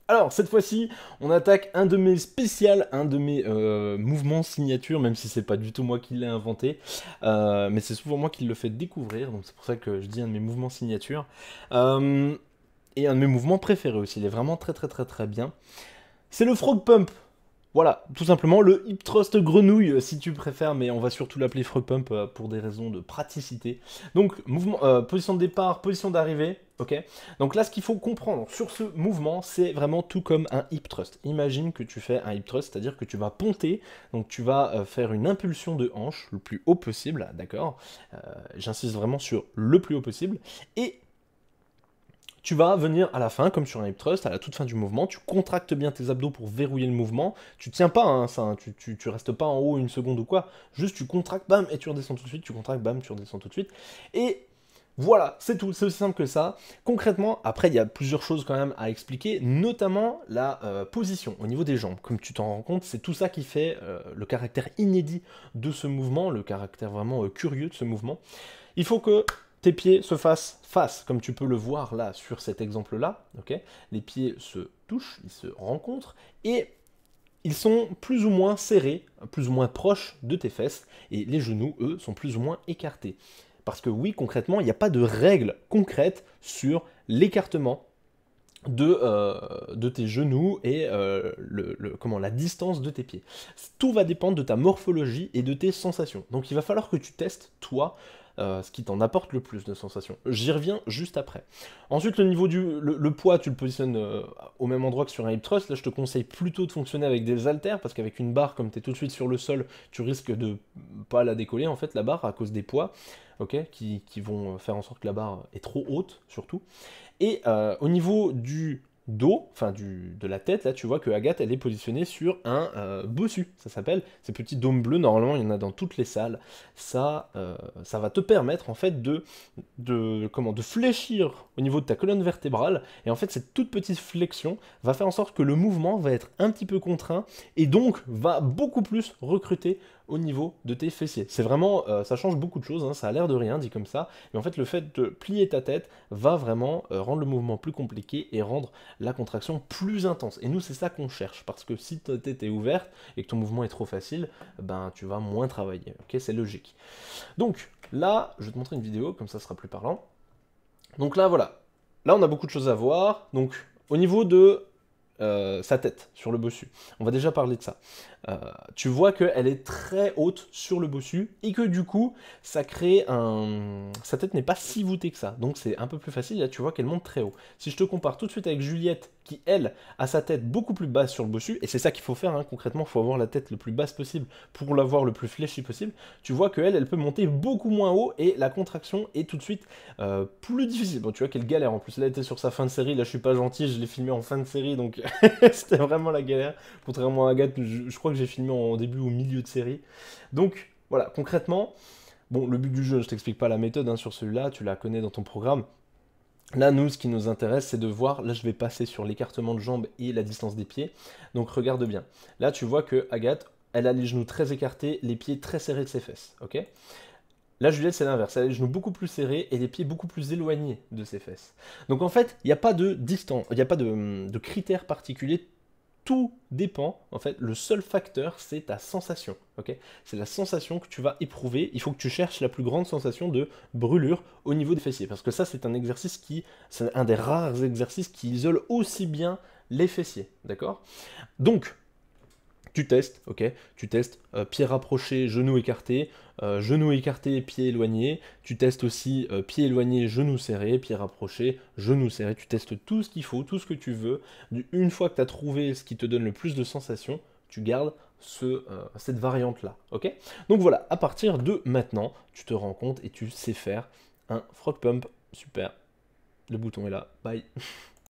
Alors, cette fois-ci, on attaque un de mes spéciales, un de mes mouvements signature, même si c'est pas du tout moi qui l'ai inventé, mais c'est souvent moi qui le fais découvrir, donc c'est pour ça que je dis un de mes mouvements signature. Euh, et un de mes mouvements préférés aussi, il est vraiment très très très très bien. C'est le frog pump. Voilà, tout simplement le hip thrust grenouille si tu préfères, mais on va surtout l'appeler frog pump pour des raisons de praticité. Donc, mouvement, position de départ, position d'arrivée, ok. Donc là, ce qu'il faut comprendre sur ce mouvement, c'est vraiment tout comme un hip thrust. Imagine que tu fais un hip thrust, c'est-à-dire que tu vas ponter, donc tu vas faire une impulsion de hanche le plus haut possible, d'accord. J'insiste vraiment sur le plus haut possible, et tu vas venir à la fin, comme sur un hip thrust, à la toute fin du mouvement, tu contractes bien tes abdos pour verrouiller le mouvement. Tu tiens pas, hein, ça, hein, tu restes pas en haut une seconde ou quoi. Juste tu contractes, bam, et tu redescends tout de suite. Tu contractes, bam, tu redescends tout de suite. Et voilà, c'est tout, c'est aussi simple que ça. Concrètement, après, il y a plusieurs choses quand même à expliquer, notamment la position au niveau des jambes. Comme tu t'en rends compte, c'est tout ça qui fait le caractère inédit de ce mouvement, le caractère vraiment curieux de ce mouvement. Il faut que tes pieds se fassent face, comme tu peux le voir là sur cet exemple-là. Ok, les pieds se touchent, ils se rencontrent et ils sont plus ou moins serrés, plus ou moins proches de tes fesses, et les genoux, eux, sont plus ou moins écartés. Parce que oui, concrètement, il n'y a pas de règle concrète sur l'écartement de tes genoux et comment, la distance de tes pieds. Tout va dépendre de ta morphologie et de tes sensations. Donc il va falloir que tu testes, toi, ce qui t'en apporte le plus de sensations. J'y reviens juste après. Ensuite, le niveau le poids, tu le positionnes au même endroit que sur un hip thrust. Là, je te conseille plutôt de fonctionner avec des haltères, parce qu'avec une barre, comme tu es tout de suite sur le sol, tu risques de pas la décoller, en fait, la barre, à cause des poids, ok, qui vont faire en sorte que la barre est trop haute, surtout. Et au niveau du dos, enfin de la tête, là tu vois que Agathe elle est positionnée sur un bossu, ça s'appelle, ces petits dômes bleus, normalement il y en a dans toutes les salles, ça va te permettre en fait de fléchir au niveau de ta colonne vertébrale, et en fait cette toute petite flexion va faire en sorte que le mouvement va être un petit peu contraint, et donc va beaucoup plus recruter au niveau de tes fessiers. C'est vraiment, ça change beaucoup de choses, hein, ça a l'air de rien dit comme ça, mais en fait le fait de plier ta tête va vraiment rendre le mouvement plus compliqué et rendre la contraction plus intense. Et nous c'est ça qu'on cherche, parce que si ta tête est ouverte et que ton mouvement est trop facile, ben tu vas moins travailler, ok, c'est logique. Donc là, je vais te montrer une vidéo, comme ça sera plus parlant. Donc là voilà, là on a beaucoup de choses à voir, donc au niveau de sa tête sur le bossu. On va déjà parler de ça. Tu vois qu'elle est très haute sur le bossu et que du coup, ça crée un... Sa tête n'est pas si voûtée que ça. Donc c'est un peu plus facile. Là, tu vois qu'elle monte très haut. Si je te compare tout de suite avec Juliette, qui elle a sa tête beaucoup plus basse sur le bossu, et c'est ça qu'il faut faire, hein, concrètement, il faut avoir la tête le plus basse possible pour l'avoir le plus fléchi possible, tu vois qu'elle, elle peut monter beaucoup moins haut et la contraction est tout de suite plus difficile. Bon, tu vois qu'elle galère. En plus, là, elle était sur sa fin de série. Là, je suis pas gentil, je l'ai filmé en fin de série, donc c'était vraiment la galère. Contrairement à Agathe, je crois que j'ai filmé en début ou milieu de série. Donc, voilà, concrètement, bon, le but du jeu, je t'explique pas la méthode hein, sur celui-là, tu la connais dans ton programme. Là, nous, ce qui nous intéresse, c'est de voir, là, je vais passer sur l'écartement de jambes et la distance des pieds. Donc, regarde bien. Là, tu vois que Agathe, elle a les genoux très écartés, les pieds très serrés de ses fesses, ok. Là, Juliette, c'est l'inverse. Elle a les genoux beaucoup plus serrés et les pieds beaucoup plus éloignés de ses fesses. Donc en fait, il n'y a pas de distance, il n'y a pas de critères particuliers. Tout dépend, en fait, le seul facteur, c'est ta sensation. Ok, c'est la sensation que tu vas éprouver. Il faut que tu cherches la plus grande sensation de brûlure au niveau des fessiers. Parce que ça, c'est un exercice c'est un des rares exercices qui isole aussi bien les fessiers. D'accord. Donc, tu testes, ok, tu testes pied rapproché, genou écarté, pied éloigné. Tu testes aussi pied éloigné, genou serré, pied rapproché, genou serré. Tu testes tout ce qu'il faut, tout ce que tu veux. Une fois que tu as trouvé ce qui te donne le plus de sensations, tu gardes cette variante-là, ok. Donc voilà, à partir de maintenant, tu te rends compte et tu sais faire un frog pump. Super, le bouton est là, bye.